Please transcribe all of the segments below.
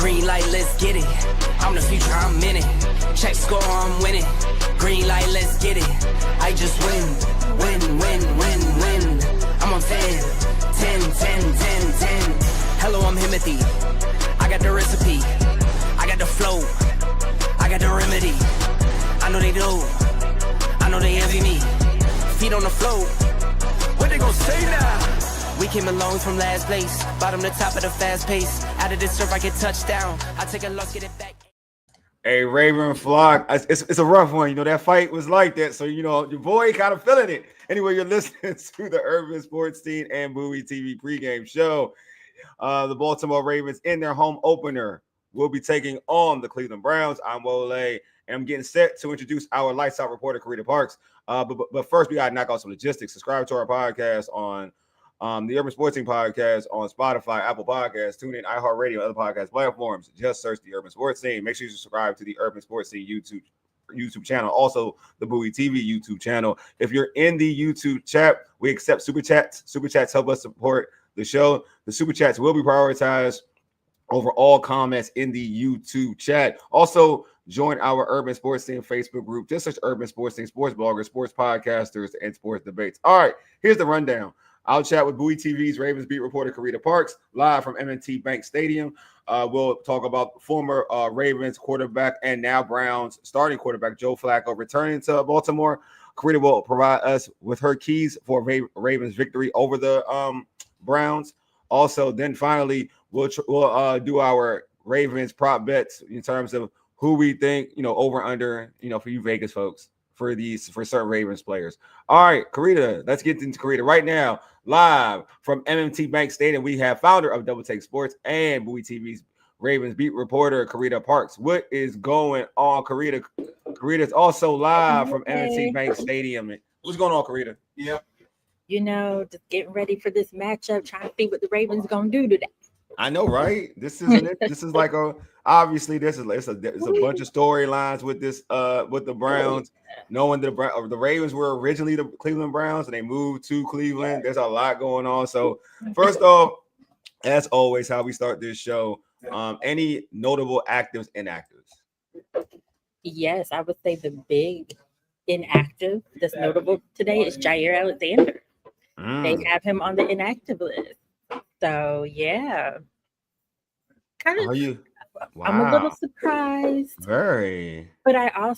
Green light, let's get it. I'm the future, I'm in it. Check score, I'm winning. Green light, let's get it. I just win. I'm on 10. Hello, I'm M&T. I got the recipe. I got the flow. I got the remedy. I know they do. I know they envy me. Feet on the floor. What they gon' say now? We came along from last place. Bottom to top of the fast pace. Out of this surf, I get touchdown. I take a loss, get it back. Hey, Raven flock. It's a rough one. You know, that fight was like that. So, you know, your boy kind of feeling it. Anyway, you're listening to the Urban Sports Team and Bowie TV pregame show. The Baltimore Ravens in their home opener will be taking on the Cleveland Browns. I'm Wole, and I'm getting set to introduce our lights out reporter, Carita Parks. But first, we got to knock out some logistics. Subscribe to our podcast on the Urban Sports Team podcast on Spotify, Apple Podcasts, TuneIn, iHeartRadio, and other podcast platforms. Just search the Urban Sports Team. Make sure you subscribe to the Urban Sports Team YouTube channel, also the Bowie TV YouTube channel. If you're in the YouTube chat, we accept super chats. Super chats help us support the show. The super chats will be prioritized over all comments in the YouTube chat. Also, join our Urban Sports Team Facebook group. Just search Urban Sports Team, sports bloggers, sports podcasters, and sports debates. All right, here's the rundown. I'll chat with Bowie TV's Ravens beat reporter Carita Parks live from M&T Bank Stadium. We'll talk about former Ravens quarterback and now Browns starting quarterback Joe Flacco returning to Baltimore. Carita will provide us with her keys for Ravens victory over the Browns. Also, then finally, we'll do our Ravens prop bets in terms of who we think, over under, for you Vegas folks, for certain Ravens players. All right, Carita, let's get into Carita right now. Live from M&T Bank Stadium, we have founder of Double Take Sports and Bowie TV's Ravens beat reporter Carita Parks. What is going on, Carita? Carita's also live from M&T Bank Stadium. What's going on, Carita? Yeah. Just getting ready for this matchup, trying to see what the Ravens gonna do today. I know, right? This is like obviously it's a bunch of storylines with this with the Browns. Knowing the Ravens were originally the Cleveland Browns and they moved to Cleveland. There's a lot going on. So first off, as always, how we start this show, any notable actives, inactives? Yes, I would say the big inactive that's notable today is Jair Alexander. They have him on the inactive list. So yeah, kind of. Are you? Wow. I'm a little surprised. Very. But I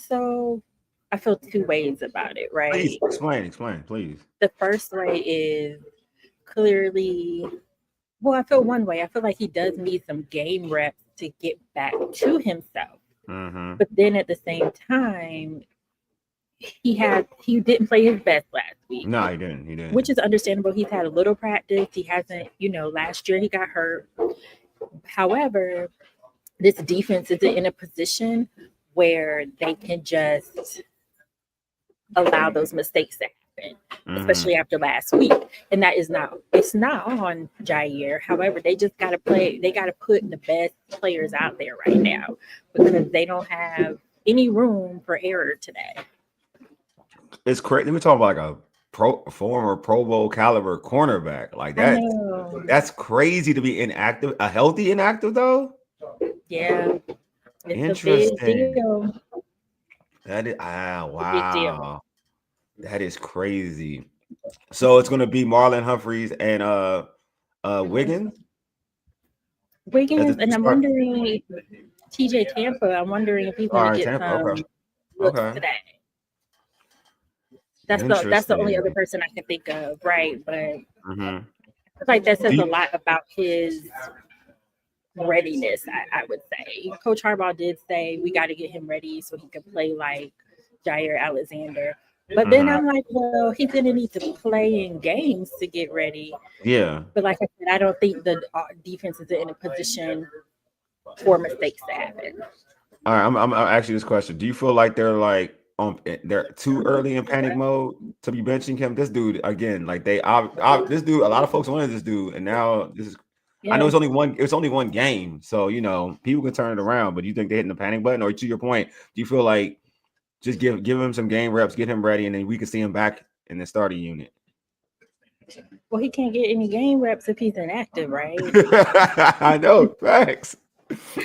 feel two ways about it, right? Please explain, please. The first way is clearly, I feel one way. I feel like he does need some game reps to get back to himself. Mm-hmm. But then at the same time, he didn't play his best last week. No, he didn't. Which is understandable. He's had a little practice. He hasn't, last year he got hurt. However, this defense is in a position where they can just allow those mistakes to happen, especially after last week. And it's not on Jair. However, they just got to play. They got to put the best players out there right now because they don't have any room for error today. It's crazy. We're talking about like a former Pro Bowl caliber cornerback like that. That's crazy to be inactive. A healthy inactive though. Yeah. It's interesting. A big deal. That is wow. Big deal. That is crazy. So it's gonna be Marlon Humphreys and Wiggins. And I'm wondering TJ Tampa. I'm wondering if he's gonna get some looks today. That's the only other person I can think of, right? But I like that says a lot about his readiness, I would say. Coach Harbaugh did say we got to get him ready so he can play like Jair Alexander. But then I'm like, well, he's going to need to play in games to get ready. Yeah. But like I said, I don't think the defense is in a position for mistakes to happen. All right, I'm asking this question. Do you feel like they're too early in panic mode to be benching him? This dude, again, like this dude, a lot of folks wanted this dude, and now this is. Yeah. I know it's only one game, so people can turn it around. But do you think they're hitting the panic button, or to your point, do you feel like just give him some game reps, get him ready, and then we can see him back in the starting unit? Well, he can't get any game reps if he's inactive, right? I know, facts. So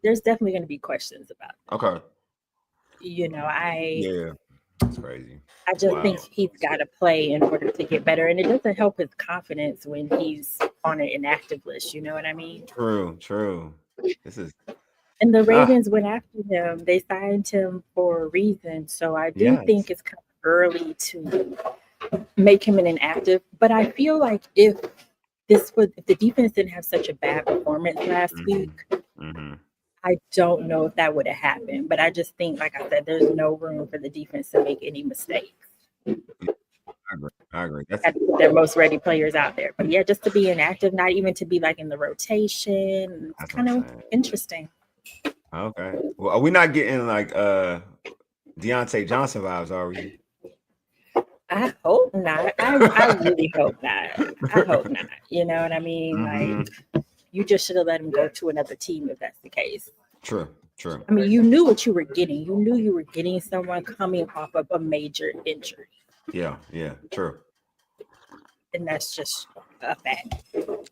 there's definitely going to be questions about it. Okay. I Yeah. That's crazy. just think Wow. he's got to play in order to get better, and it doesn't help his confidence when he's on an inactive list. You know what I mean? True. This is And the Ravens went after him. They signed him for a reason. So I do yes. think it's kind of early to make him an inactive. But I feel like if the defense didn't have such a bad performance last week, I don't know if that would have happened. But I just think, like I said, there's no room for the defense to make any mistakes. I agree. That's Got to put their most ready players out there. But yeah, just to be inactive, not even to be like in the rotation, it's what kind I'm of saying. interesting. Okay. Well, are we not getting like Deontay Johnson vibes, are we? I hope not. I really hope not. I hope not. You know what I mean? Like, you just should have let him go to another team if that's the case. True. I mean, you knew what you were getting. You knew you were getting someone coming off of a major injury. Yeah, true. And that's just a fact.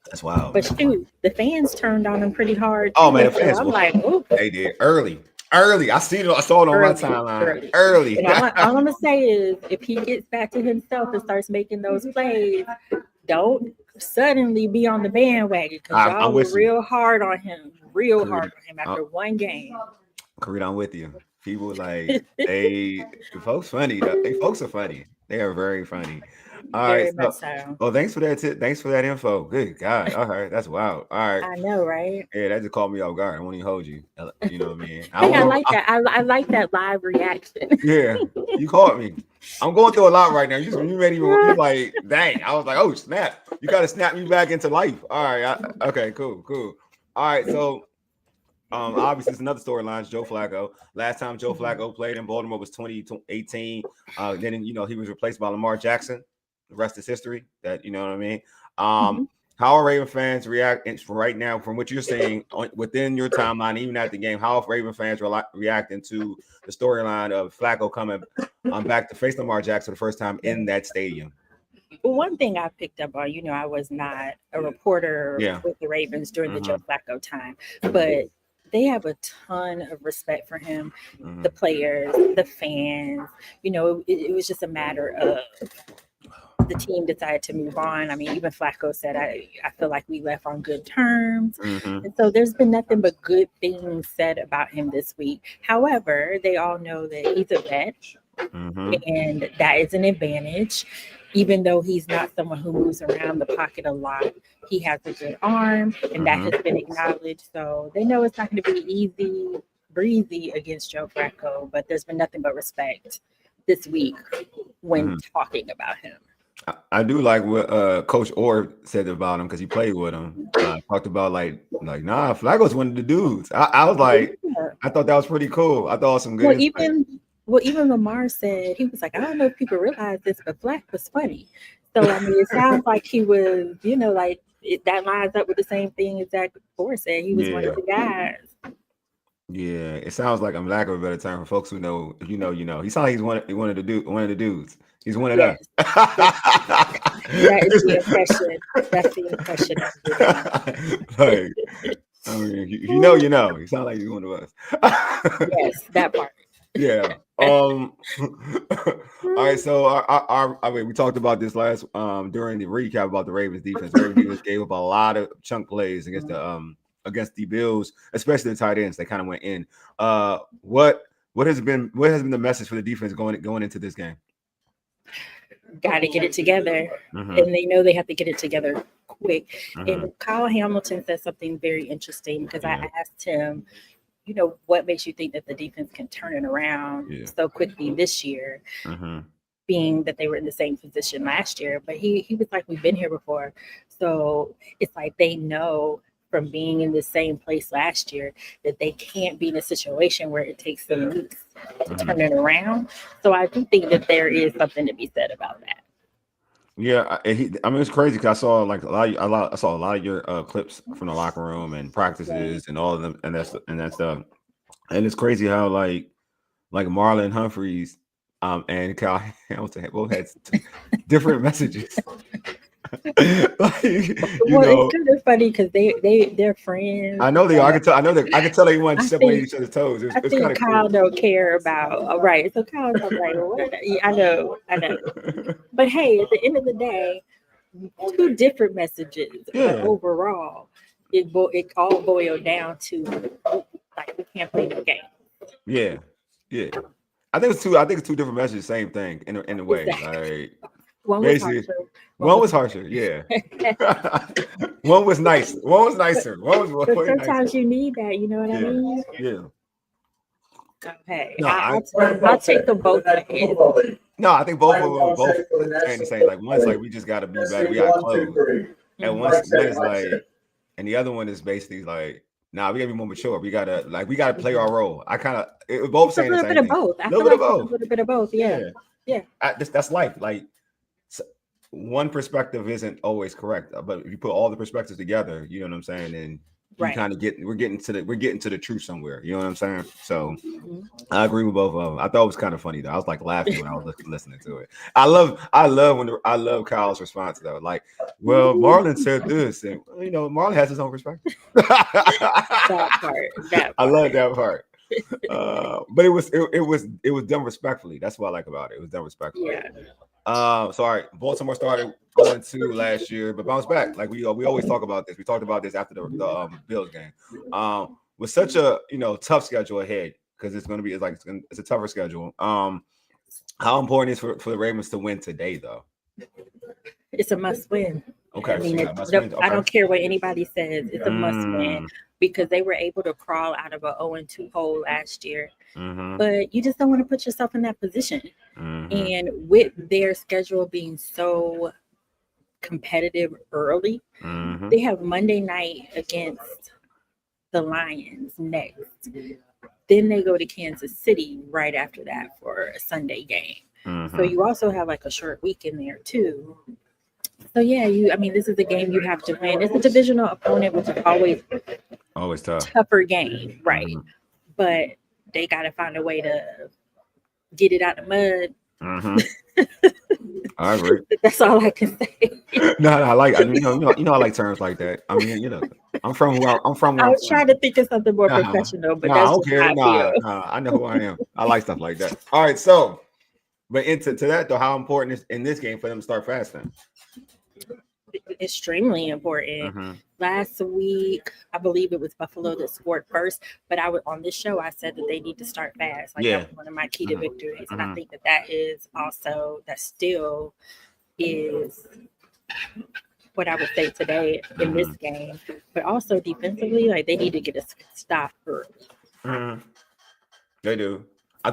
That's wild. But shoot, the fans turned on him pretty hard. Oh man, the So fans I'm like, oh, they did early. I saw it on my timeline. Early. And all I'm gonna say is, if he gets back to himself and starts making those plays, don't suddenly be on the bandwagon, because y'all were real hard on him after one game. Carita, I'm with you. People like the folks funny. They folks are funny. They are very funny. All right. So. Well, thanks for that. Thanks for that info. Good God. All right. That's wild. All right. I know, right? Yeah, that just caught me off guard. I won't even hold you. You know what I mean? Hey, I like that. I like that live reaction. Yeah, you caught me. I'm going through a lot right now. You made me. You like, dang. I was like, oh snap! You got to snap me back into life. All right. Okay. Cool. All right. So. Obviously, it's another storyline. Joe Flacco. Last time Joe Flacco played in Baltimore was 2018. Then he was replaced by Lamar Jackson. The rest is history. That you know what I mean. How are Raven fans reacting right now from what you're saying within your timeline, even at the game? How are Raven fans reacting to the storyline of Flacco coming back to face Lamar Jackson for the first time in that stadium? Well, one thing I picked up on, I was not a reporter with the Ravens during the Joe Flacco time, but they have a ton of respect for him, the players, the fans. It was just a matter of the team decided to move on. I mean, even Flacco said, I feel like we left on good terms. And so there's been nothing but good things said about him this week. However, they all know that he's a vet, and that is an advantage. Even though he's not someone who moves around the pocket a lot, he has a good arm, and that has been acknowledged. So they know it's not going to be easy breezy against Joe Flacco, but there's been nothing but respect this week when talking about him. I do like what Coach Orr said about him, because he played with him. Talked about like nah, Flacco's one of the dudes. I was like, I thought that was pretty cool. I thought it was some good. Even Lamar said, he was like, I don't know if people realize this, but Flack was funny. So I mean, it sounds like he was, like that lines up with the same thing as Zach Orr said. He was one of the guys. Yeah, it sounds like, I'm lack of a better term for folks who know. If you know, you know. He sounds like he's one of the dudes. He's one of us. That is the impression. That's the impression of like, I mean, you know. He sounds like he's one of us. Yes, that part. Yeah. All right. So I mean, we talked about this last during the recap about the Ravens defense. The Ravens defense gave up a lot of chunk plays against the Bills, especially the tight ends. They kind of went in. What has been the message for the defense going into this game? Got to get it together, and they know they have to get it together quick. And Kyle Hamilton said something very interesting, because I asked him, what makes you think that the defense can turn it around so quickly this year, being that they were in the same position last year? But he was like, we've been here before. So it's like they know from being in the same place last year that they can't be in a situation where it takes them weeks to turn it around. So I do think that there is something to be said about that. Yeah, I mean, it's crazy because I saw like I saw a lot of your clips from the locker room and practices and all of them, and that's stuff. And it's crazy how like Marlon Humphreys and Kyle Hamilton both had different messages. Like, you Well, know, it's kind of funny because they're friends. I know they are. I but can tell. I know that. I can tell they want to I step on think each other's toes. I It's kind think of Kyle cool. don't care about. All right, so Kyle's I'm like, what? Yeah, I know. But hey, at the end of the day, two different messages, but Yeah, overall, it all boiled down to like we can't play the game. yeah, yeah. I think it's two. I think it's two different messages. Same thing in a way. Exactly. Like One was basically, harsher. One one was was harsher. Yeah. One was nice. One was but, nicer. One was but way nicer. sometimes you need that. You know what I Yeah. mean? Yeah. Okay, No, I'll take them both ahead. no, I think both of them are both saying the same. Like one's like we just got to be better. We got to close. And one is like, and the other one is basically like, nah, we gotta be more mature. We gotta play our role. It was both It's a saying the little bit same of thing. both. A I little feel bit of like it's a both. little bit of both. Yeah, Yeah. yeah, That's life. Like one perspective isn't always correct, but if you put all the perspectives together, you know what I'm saying, and you right. kind of we're getting to the truth somewhere. You know what I'm saying? So Mhm. I agree with both of them. I thought it was kind of funny though. I was like laughing when I was listening to it. I love Kyle's response though. Like, well, Marlon said this, and you know, Marlon has his own perspective. That part. That I love part. that part. But it was done respectfully. That's what I like about it. It was done respectfully. Yeah. So all right, Baltimore started 0-2 last year, but bounced back. Like we always talk about this. We talked about this after the Bills game. With such a tough schedule ahead because it's a tougher schedule. How important is for the Ravens to win today though? It's a must win. Okay, I so mean, you got must win. I Okay. don't care what anybody says. It's a must win Mm, because they were able to crawl out of a 0-2 hole last year. mm-hmm, But you just don't want to put yourself in that position. mm-hmm, And with their schedule being so competitive early, mm-hmm, they have Monday night against the Lions next. Then they go to Kansas City right after that for a Sunday game. So mm-hmm. you also have like a short week in there too. So yeah, I mean, this is a game you have to win. It's a divisional opponent, which is always Always tough. tougher game, right? Mm-hmm, But they got to find a way to get it out of the mm-hmm. mud. I agree. That's all I can say. No, I like. I mean, I like terms like that. I mean, I'm from where I'm from. I Where I'm was trying from. to think of something more Nah, professional, but I that's don't just how care. I feel. I know who I am. I like stuff like that. All right, so, but into that though, how important is in this game for them to start fast then? Extremely important. Mm-hmm. Last week, I believe it was Buffalo that scored first, but on this show I said that they need to start fast. Like Yeah. that was one of my key to victories, and I Mhm. think that is also that still is what I would say today in this game. But also defensively, like they need to get a stop early. Mm-hmm. They do.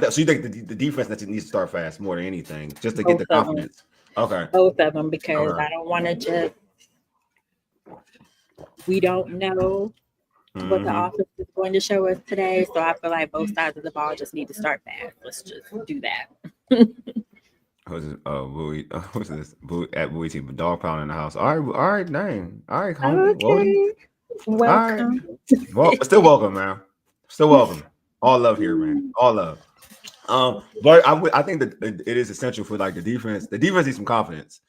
So you think the defense that needs to start fast more than anything, just to get the Both of them. confidence? Okay. Both of them, because Okay. I don't want to just. We don't know what the Mhm. offense is going to show us today, so I feel like both sides of the ball just need to start fast. Let's just do that. Who's this? Bowie. Who's this? Bowie at Bowie team. Dog pound in the house. All right, dang. All right, homie. Okay, welcome. Well, still welcome, man. Still welcome. All love here, man. All love. But I think that it is essential for like the defense. The defense needs some confidence,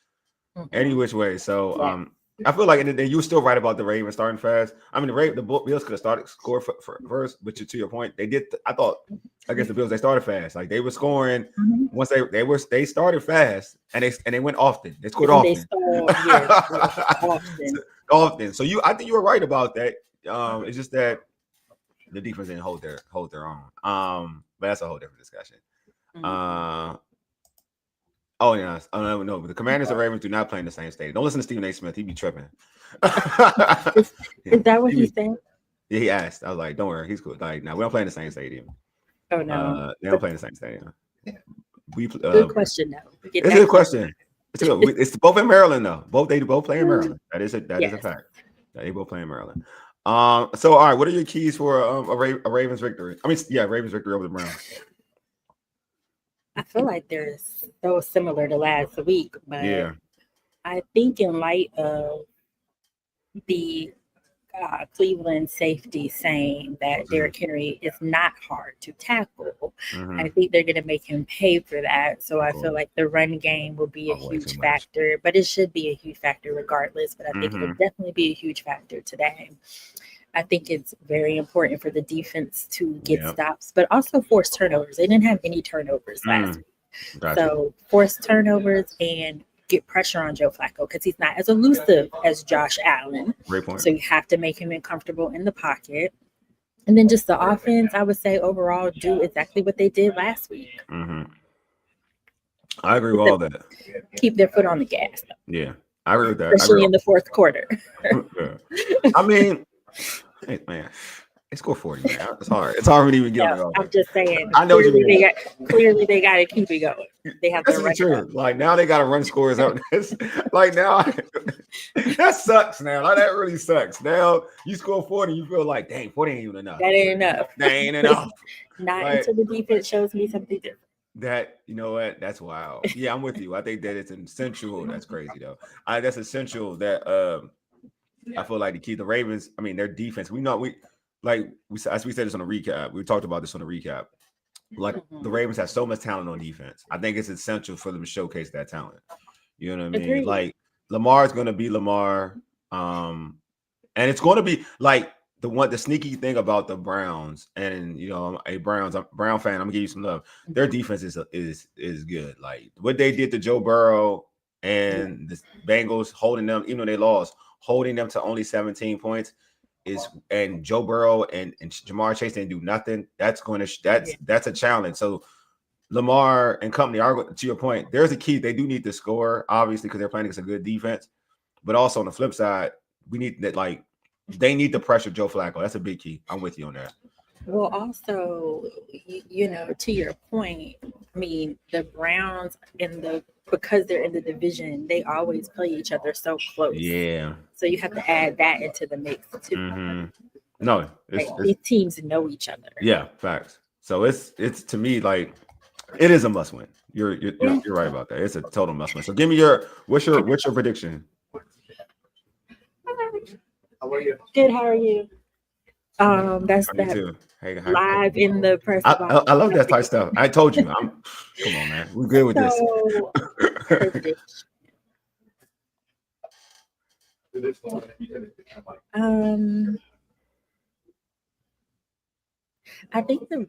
any which way. So I feel like, and you were still right about the Ravens starting fast. I mean, the Bills could have scored for first, but to your point, they did. I thought against the Bills they started fast. Like they were scoring once they started fast, and they went often. They scored often. They scored, often. Often. So I think you were right about that. It's just that the defense didn't hold their own. But that's a whole different discussion. Oh yeah. Oh no. But the Commanders and Ravens do not play in the same stadium. Don't listen to Stephen A. Smith. He be tripping. Is that what he said? Yeah, he asked. I was like, "Don't worry, he's cool." Like, no, we don't play in the same stadium. Oh no, they don't play in the same stadium. Good question though. It's a good question. It's both in Maryland though. They both play in Maryland. That is a fact. They both play in Maryland. So all right, what are your keys for a Ravens victory? I mean, yeah, Ravens victory over the Browns. I feel like they're so similar to last week, but yeah, I think in light of the Cleveland safety saying that Derrick Henry is not hard to tackle. I think they're going to make him pay for that. So I feel like the run game will be a huge factor, but it should be a huge factor regardless. But I think it'll definitely be a huge factor today. I think it's very important for the defense to get stops, but also force turnovers. They didn't have any turnovers last week. So force turnovers and get pressure on Joe Flacco because he's not as elusive as Josh Allen. Great point. So you have to make him uncomfortable in the pocket. And then just the offense, I would say overall, do exactly what they did last week. I agree with all that. Keep their foot on the gas. Yeah, I agree with that. Especially in the fourth quarter. I mean, hey, man, they score 40, man. It's hard. It's hard to even get it. I'm just saying. I know what you mean. Clearly, they got to keep it going. They have to run. True. Like now, they got to run scores out. Like now, that sucks. Now, like, that really sucks. Now you score 40, you feel like, dang, 40 ain't even enough. That ain't enough. That ain't enough. Not until the defense shows me something different. That, you know what? That's wild. Yeah, I'm with you. I think that it's essential. That's crazy though. That's essential. That I feel like to keep the Ravens. I mean, their defense. As we said this on the recap. We talked about this on the recap. Like the Ravens have so much talent on defense. I think it's essential for them to showcase that talent. You know what I mean? Agreed. Like Lamar's going to be Lamar, and it's going to be like the sneaky thing about the Browns. And you know, I'm a Brown fan. I'm gonna give you some love. Their defense is good. Like what they did to Joe Burrow and the Bengals, holding them, even though they lost, holding them to only 17 points. And Joe Burrow and Jamar Chase didn't do nothing. That's a challenge. So Lamar and company are, to your point, there's a key. They do need to score, obviously, because they're playing against a good defense. But also on the flip side, we need that, like, they need to pressure Joe Flacco. That's a big key. I'm with you on that. Well, also, you know, to your point, I mean, the Browns because they're in the division, they always play each other so close. Yeah. So you have to add that into the mix too. No, these teams know each other. Yeah, facts. So it's to me like it is a must win. You're right about that. It's a total must win. So give me what's your prediction? How are you? Good. How are you? That's Me that too. Hey, live in the press. I love that type stuff. I told you. Come on, man. We're good with this. I think the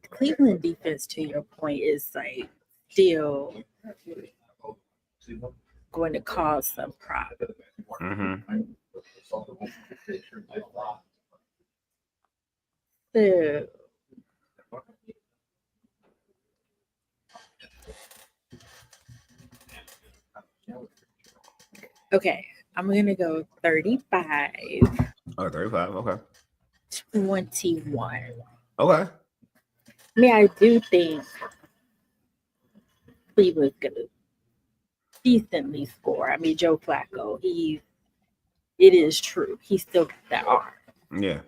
Cleveland defense, to your point, is like still going to cause some problems. So, okay, I'm gonna go 35. Oh, 35. Okay. 21. Okay. I mean, I do think Cleveland's gonna decently score. I mean, Joe Flacco, it is true. He still got that arm. Yeah.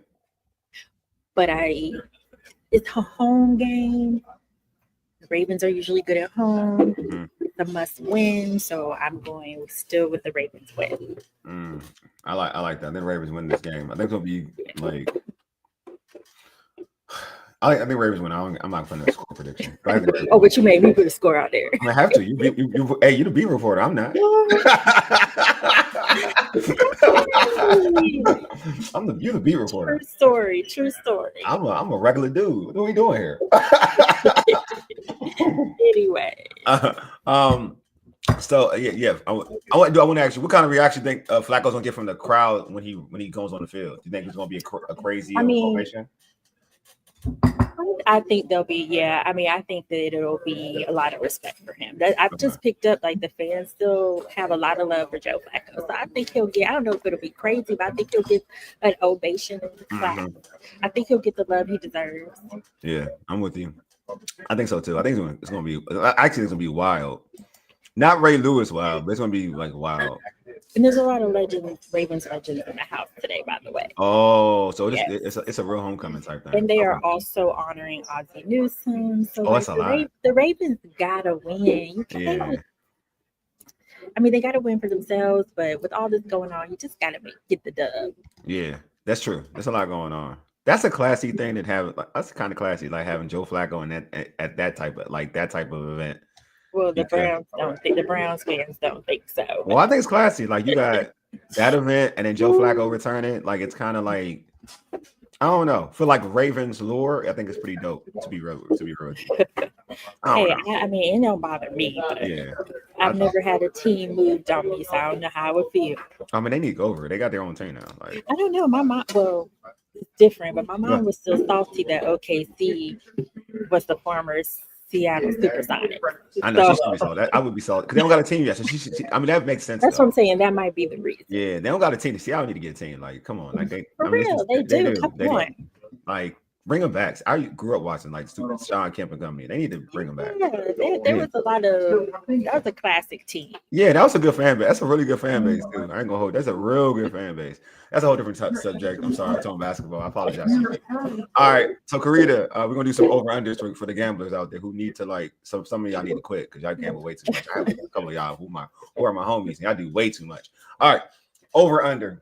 But it's a home game. The Ravens are usually good at home. It's a must win, so I'm going still with the Ravens win. I like that. I think Ravens win this game. I think it'll be like I think Ravens win. I'm not putting a score prediction. But but you made me put a score out there. I have to. Hey, you the beat reporter. I'm not. You're the beat reporter. True story. I'm a regular dude. What are we doing here? Anyway. So yeah. I want to ask you, what kind of reaction do you think Flacco's gonna get from the crowd when he goes on the field? Do you think it's gonna be a crazy formation? I think there'll be, I mean, I think that it'll be a lot of respect for him. I've just picked up, like, the fans still have a lot of love for Joe Flacco. So I think he'll get, I don't know if it'll be crazy, but I think he'll get an ovation in the crowd. I think he'll get the love he deserves. Yeah, I'm with you. I think so too. I think it's going to be wild. Not Ray Lewis wild, but it's going to be, like, wild. And there's a lot of Ravens legends in the house today, by the way. Oh, so it's a real homecoming type thing. And they are also honoring Ozzie Newsome. So that's a lot. The Ravens gotta win. You can't. I mean, they got to win for themselves, but with all this going on, you just got to get the dub. Yeah, that's true. There's a lot going on. That's a classy thing that have. Like, that's kind of classy, like having Joe Flacco in that at that type of event. Well, the Because, Browns fans don't think so. well, I think it's classy. Like you got that event and then Joe Flacco returning. Like it's kind of like, I don't know. For like Ravens lore, I think it's pretty dope. To be real with you. I mean, it don't bother me. But Yeah, I've never had a team moved on me, so I don't know how it feels. I mean, they need to go over it. They got their own team now. Like I don't know. My mom, well, it's different, but my mom was still salty that OKC was the former Seattle Supersonics. I know she's gonna be salty. I would be salty because they don't got a team yet. So I mean, that makes sense. That's what I'm saying. That might be the reason. Yeah, they don't got a team. Seattle need to get a team. Like, come on, like they. For I mean, real, they do. Come on. Like, bring them back. I grew up watching like Sean Kemp and company. They need to bring them back. Yeah, there was a lot of. That was a classic team. Yeah, that was a good fan base. That's a really good fan base, dude. I ain't gonna hold. That's a real good fan base. That's a whole different subject. I'm sorry, I'm talking basketball. I apologize. All right, so Carita, we're gonna do some over unders for the gamblers out there who need to like. Some of y'all need to quit because y'all gamble way too much. I have a couple of y'all who are my homies, and y'all do way too much. All right, over under.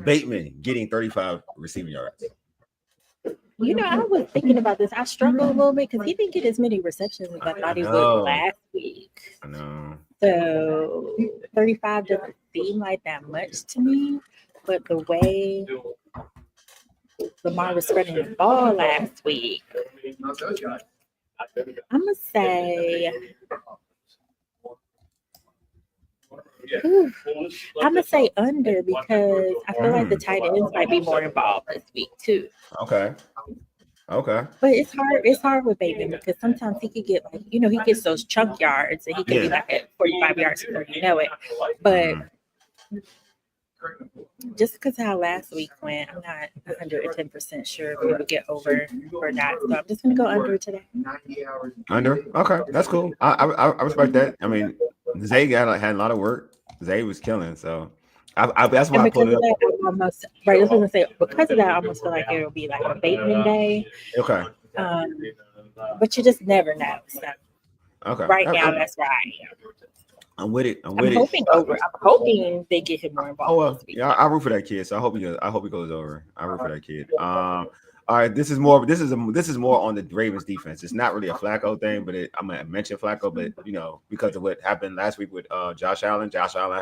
Bateman getting 35 receiving yards. You know, I was thinking about this. I struggled a little bit because he didn't get as many receptions as I thought he would last week. I know. So 35 doesn't seem like that much to me, but the way Lamar was spreading the ball last week, I'm gonna say. I'm gonna say under because I feel like the tight ends might be more involved this week too. Okay. But it's hard. It's hard with Bateman because sometimes he could get like he gets those chunk yards and he can be like at 45 yards before you know it. But just because how last week went, I'm not 110% sure if we would get over or not. So I'm just gonna go under today. Under? Okay, that's cool. I respect that. I mean, Zay had a lot of work. Zay was killing, so that's why I put it up. That's what I was gonna say. Because of that, I almost feel like it'll be like a Bateman day. Okay. But you just never know. So okay. Now, that's where I am. I'm with it. I'm hoping they get him more involved. Oh well, yeah, I root for that kid. So I hope he goes over. I root for that kid. All right, this is more on the Ravens defense. It's not really a Flacco thing, but I'm gonna mention Flacco, but because of what happened last week with Josh Allen. Josh Allen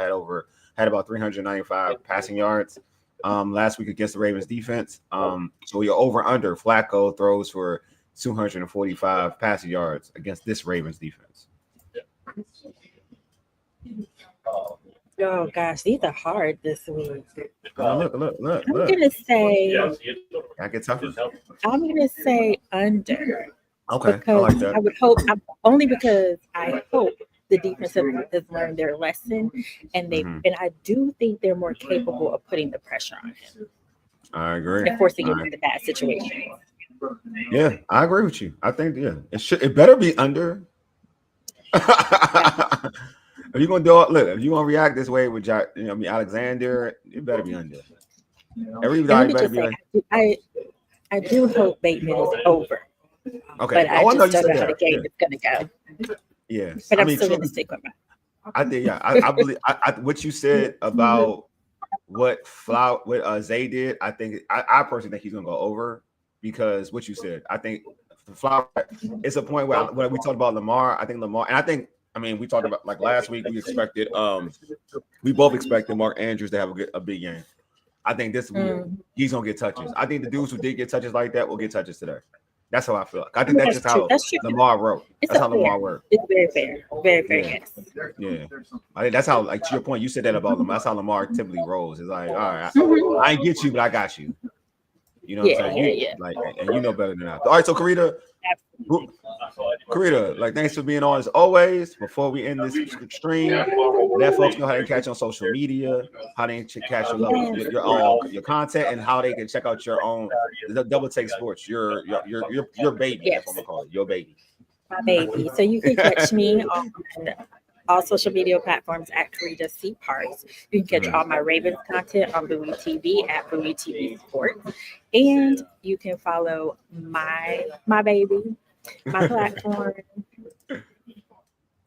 had about 395 passing yards last week against the Ravens defense. So you're over under Flacco throws for 245 passing yards against this Ravens defense. Oh gosh, these are hard this week. Look. I'm gonna say. I get tougher. I'm gonna say under. Okay, because I like that. I would hope only because I hope the defense has learned their lesson, and and I do think they're more capable of putting the pressure on him. I agree. And forcing him into bad situations. Yeah, I agree with you. I think it better be under. If you're if you're gonna react this way with Alexander, it better be under. Everybody better be like. I do hope Bateman is over. Okay, but I just don't know how the game is gonna go. Yeah, but I'm still gonna stick with my. I think I believe what you said about what Zay did. I think I personally think he's gonna go over because what you said. I think Flower. It's a point where when we talked about Lamar. I think Lamar, and I think. I mean, we talked about like last week. We both expected Mark Andrews to have a big game. I think this week he's gonna get touches. I think the dudes who did get touches like that will get touches today. That's how I feel. I think that's just how Lamar wrote. That's how Lamar worked. It's very fair. Very fair. Yes. Yeah. I think that's how, like to your point, you said that about Lamar. That's how Lamar typically rolls. It's like, all right, I ain't get you, but I got you. You know what I'm saying? Yeah. Like, and you know better than I. All right, so Carita, like, thanks for being on as always. Before we end this stream, let folks know how they can catch you on social media, how they can catch your content, and how they can check out your own Double Take Sports, your baby. Yes. That's what I'm gonna call it, your baby. My baby. So you can catch me on all social media platforms at Carita C. Parks. You can catch all my Ravens content on Bowie TV at Bowie TV Sports. And you can follow my baby, my platform,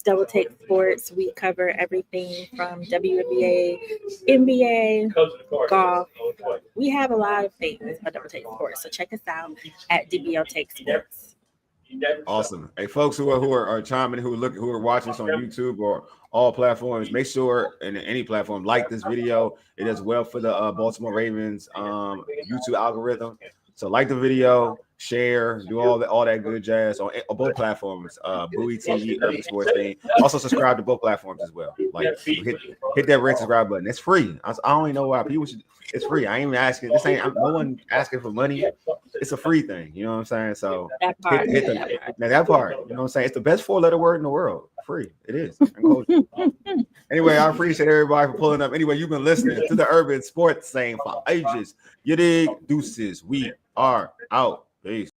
Double Take Sports. We cover everything from WNBA, NBA, golf. We have a lot of things on Double Take Sports. So check us out at DBO Take Sports. Awesome. Hey, folks who are chiming, who are watching this on YouTube or all platforms, make sure in any platform like this video. It does well for the Baltimore Ravens YouTube algorithm. So like the video, share, do all that good jazz on both platforms. Bowie TV, Urban Sports Team. Also subscribe to both platforms as well. Like hit that red subscribe button. It's free. I don't even know why people should. It's free. I ain't even asking. No one asking for money. It's a free thing. You know what I'm saying? So That part. that part. You know what I'm saying? It's the best 4-letter word in the world. Free. It is. Anyway, I appreciate everybody for pulling up. Anyway, you've been listening to the Urban Sports Scene for ages. You dig? Deuces. We are out. Peace.